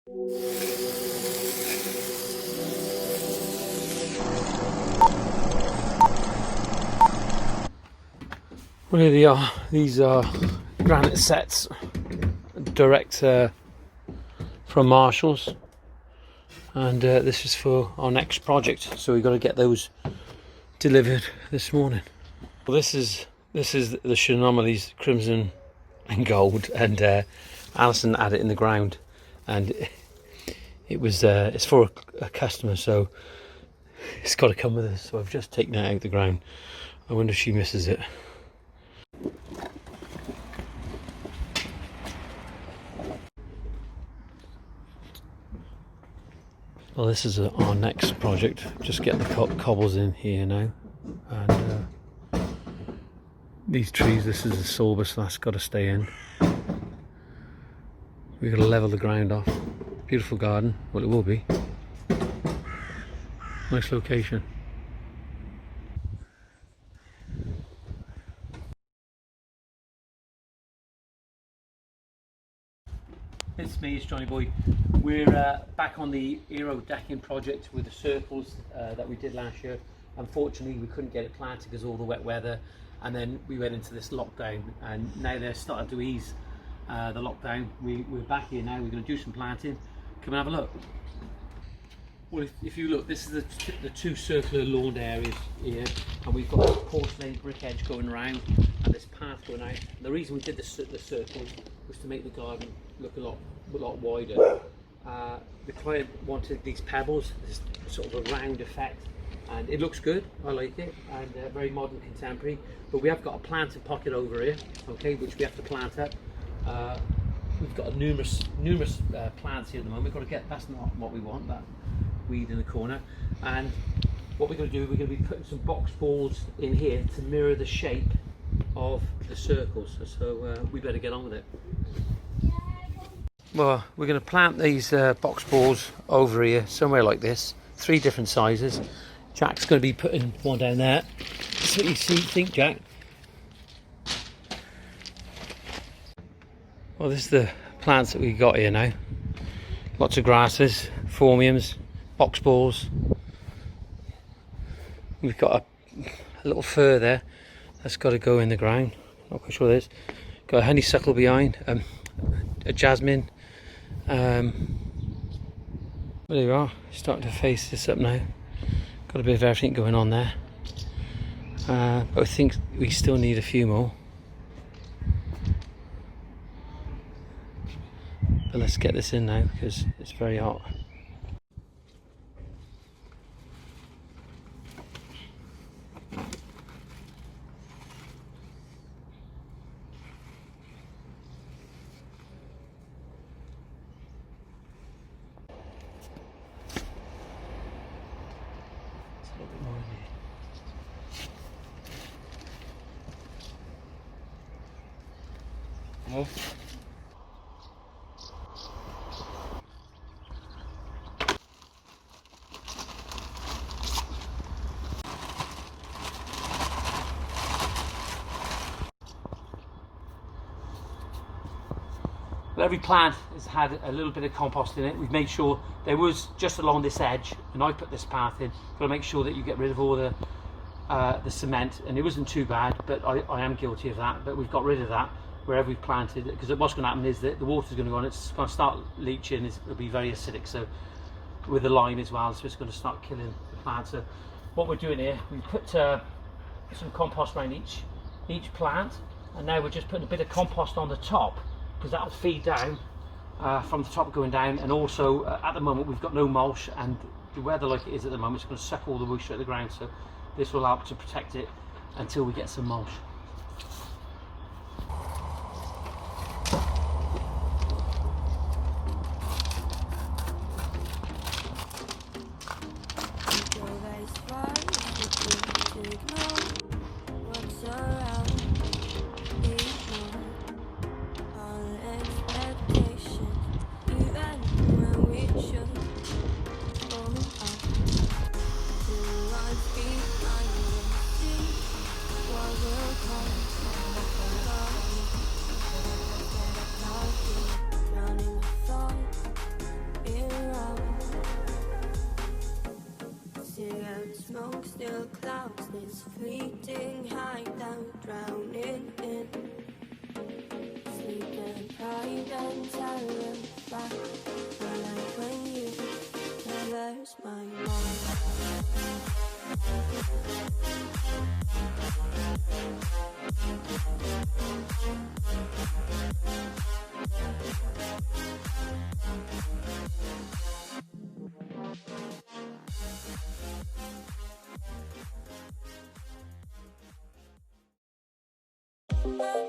Well, here they are. These are granite sets direct from Marshall's, and this is for our next project, so we've got to get those delivered this morning. Well, this is the Anomalies Crimson and Gold, and Alison had it in the ground, and it was it's for a customer, so it's got to come with us. So I've just taken it out of the ground. I wonder if she misses it. Well, this is our next project. Just getting the cobbles in here now, and these trees. This is the sorbus, that's got to stay in. We've got to level the ground off. Beautiful garden. Well, it will be. Nice location. It's me, it's Johnny Boy. We're back on the aero decking project with the circles that we did last year. Unfortunately, we couldn't get it planted because of all the wet weather, and then we went into this lockdown, and now they're starting to ease the lockdown. We're back here now. We're going to do some planting. Come and have a look. Well, if you look, this is the two circular lawn areas here, and we've got this porcelain brick edge going around and this path going out. And the reason we did the circles was to make the garden look a lot wider. The client wanted these pebbles, this sort of a round effect, and it looks good. I like it, and very modern, contemporary. But we have got a planting pocket over here, okay, which we have to plant up. We've got numerous plants here at the moment. We've got to get. That's not what we want. That weed in the corner. And what we're going to do, we're going to be putting some box balls in here to mirror the shape of the circles. So we better get on with it. Well, we're going to plant these box balls over here, somewhere like this, 3 different sizes. Jack's going to be putting one down there. That's what you think, Jack? Well, this is the plants that we got here now. Lots of grasses, phormiums, box balls. We've got a little fir there that's got to go in the ground. Not quite sure this. Got a honeysuckle behind, a jasmine. There you are, starting to face this up now. Got a bit of everything going on there, but I think we still need a few more. But let's get this in now because it's very hot. More. Every plant has had a little bit of compost in it. We've made sure there was just along this edge, and I put this path in. Got to make sure that you get rid of all the cement, and it wasn't too bad, but I am guilty of that. But we've got rid of that wherever we've planted it, because what's going to happen is that the water's going to go on, it's going to start leaching, it'll be very acidic, so with the lime as well, so it's going to start killing the plant. So what we're doing here, we put some compost around each plant, and now we're just putting a bit of compost on the top, because that'll feed down from the top going down. And also at the moment we've got no mulch, and the weather like it is at the moment, it's going to suck all the moisture out of the ground, so this will help to protect it until we get some mulch. Will is fleeting, hideout, drowning in sleep and pride and terror. Back like when you traverse my mind.